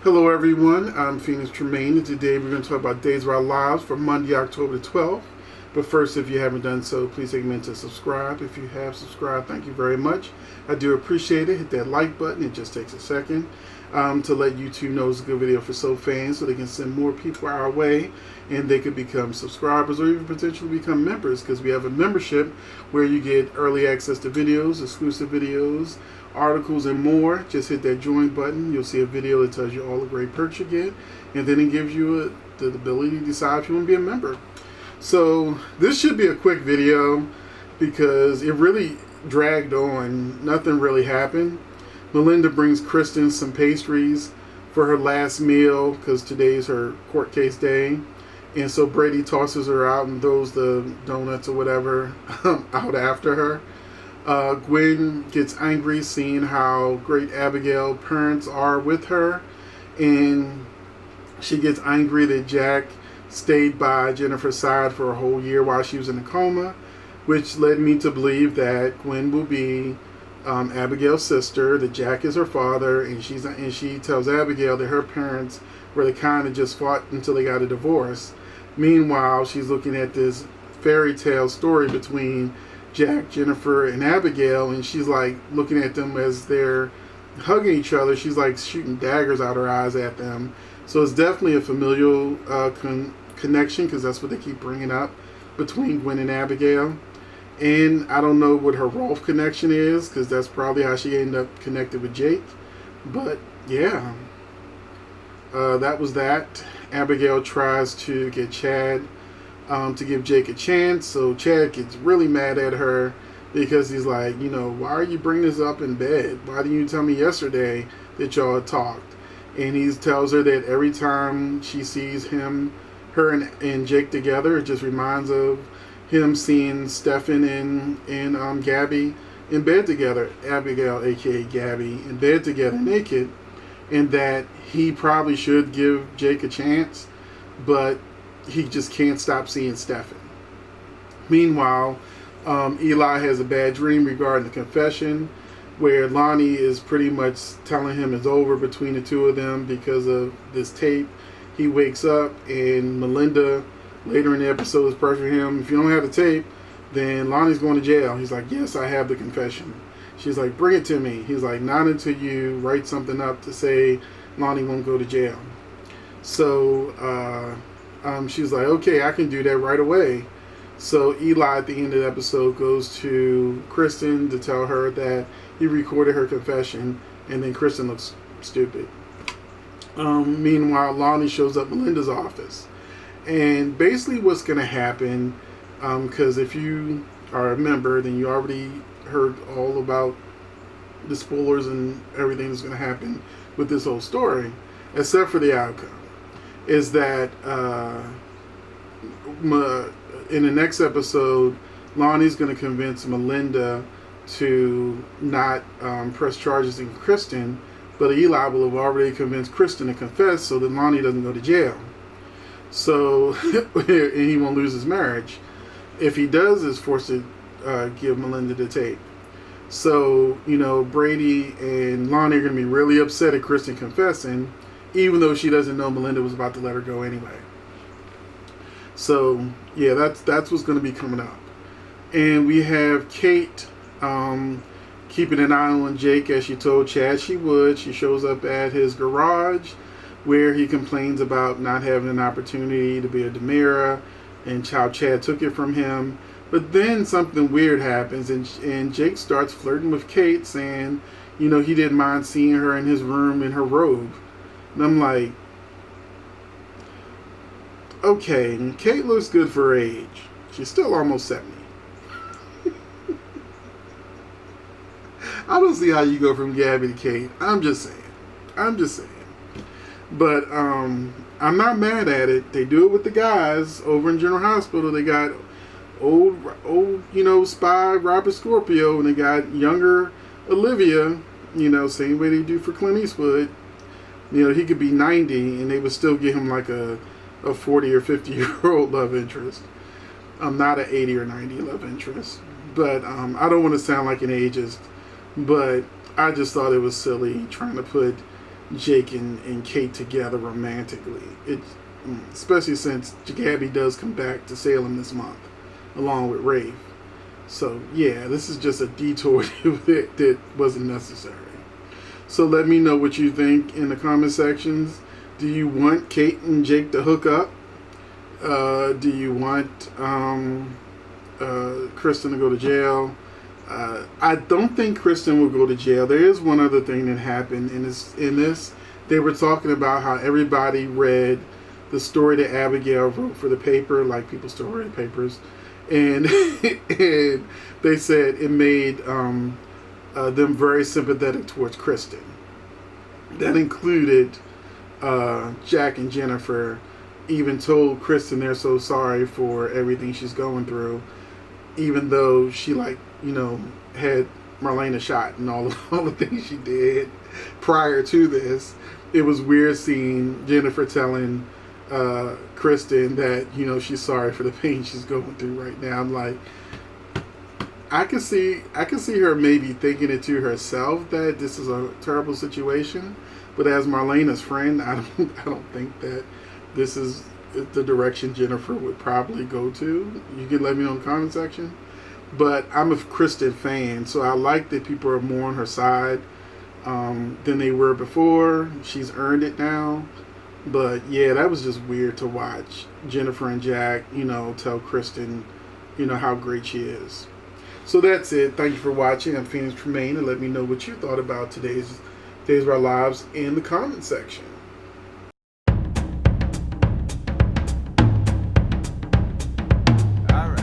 Hello everyone, I'm Phoenix Tremayne, and today we're going to talk about Days of Our Lives for Monday, October the 12th. But first, if you haven't done so, please take a minute to subscribe. If you have subscribed, thank you very much. I do appreciate it. Hit that like button. It just takes a second to let YouTube know it's a good video for Soap fans so they can send more people our way and they could become subscribers or even potentially become members, because we have a membership where you get early access to videos, exclusive videos, articles, and more. Just hit that join button. You'll see a video that tells you all the great perks you get, and then it gives you the ability to decide if you want to be a member. So this should be a quick video because it really dragged on. Nothing really happened. Melinda brings Kristen some pastries for her last meal because today's her court case day. And so Brady tosses her out and throws the donuts or whatever out after her. Gwen gets angry seeing how great Abigail's parents are with her. And she gets angry that Jack stayed by Jennifer's side for a whole year while she was in a coma, which led me to believe that Gwen will be Abigail's sister, that Jack is her father, and she tells Abigail that her parents were the kind that just fought until they got a divorce. Meanwhile, she's looking at this fairy tale story between Jack, Jennifer, and Abigail, and she's like looking at them as they're hugging each other. She's like shooting daggers out her eyes at them. So it's definitely a familial connection, because that's what they keep bringing up between Gwen and Abigail. And I don't know what her Rolf connection is, because that's probably how she ended up connected with Jake. But yeah, that was that. Abigail tries to get Chad to give Jake a chance. So Chad gets really mad at her because he's like, why are you bringing this up in bed? Why didn't you tell me yesterday that y'all had talked? And he tells her that every time she sees her and Jake together, it just reminds of him seeing Stefan and Gabby in bed together, Abigail, aka Gabby, in bed together naked, and that he probably should give Jake a chance, but he just can't stop seeing Stefan. Meanwhile, Eli has a bad dream regarding the confession, where Lonnie is pretty much telling him it's over between the two of them because of this tape. He wakes up and Melinda later in the episode is pressuring him, if you don't have the tape, then Lonnie's going to jail. He's like, yes, I have the confession. She's like, bring it to me. He's like, not until you write something up to say Lonnie won't go to jail. So she's like, okay, I can do that right away. So Eli at the end of the episode goes to Kristen to tell her that he recorded her confession, and then Kristen looks stupid. Meanwhile, Lonnie shows up at Melinda's office. And basically what's going to happen, because if you are a member, then you already heard all about the spoilers and everything that's going to happen with this whole story, except for the outcome, is that in the next episode, Lonnie's going to convince Melinda to not press charges against Kristen, but Eli will have already convinced Kristen to confess so that Lonnie doesn't go to jail. So, and he won't lose his marriage. If he does, is forced to give Melinda the tape. So, Brady and Lonnie are going to be really upset at Kristen confessing, even though she doesn't know Melinda was about to let her go anyway. So, yeah, that's what's going to be coming up. And we have Kate keeping an eye on Jake, as she told Chad she would. She shows up at his garage, where he complains about not having an opportunity to be a Demira and how Chad took it from him. But then something weird happens, and Jake starts flirting with Kate, saying, he didn't mind seeing her in his room in her robe. And I'm like, okay, Kate looks good for her age. She's still almost 70. I don't see how you go from Gabby to Kate. I'm just saying. But I'm not mad at it. They do it with the guys over in General Hospital. They got old, spy Robert Scorpio, and they got younger Olivia, same way they do for Clint Eastwood. He could be 90 and they would still give him like a 40 or 50-year-old love interest. Not an 80 or 90 love interest. But I don't want to sound like an ageist, but I just thought it was silly trying to put Jake and Kate together romantically. Especially since Gabby does come back to Salem this month, along with Rafe. So yeah, this is just a detour that wasn't necessary. So let me know what you think in the comment sections. Do you want Kate and Jake to hook up? Do you want Kristen to go to jail? I don't think Kristen will go to jail. There is one other thing that happened in this. They were talking about how everybody read the story that Abigail wrote for the paper, like people still read papers, and and they said it made them very sympathetic towards Kristen. That included Jack and Jennifer even told Kristen they're so sorry for everything she's going through, even though she had Marlena shot and all the things she did prior to this. It was weird seeing Jennifer telling Kristen that she's sorry for the pain she's going through right now. I'm like, I can see her maybe thinking it to herself that this is a terrible situation, but as Marlena's friend, I don't think that this is the direction Jennifer would probably go to. You can let me know in the comment section. But I'm a Kristen fan, so I like that people are more on her side than they were before. She's earned it now. But yeah, that was just weird to watch Jennifer and Jack, tell Kristen, how great she is. So that's it. Thank you for watching. I'm Phoenix Tremayne, and let me know what you thought about today's Days of Our Lives in the comment section. All right.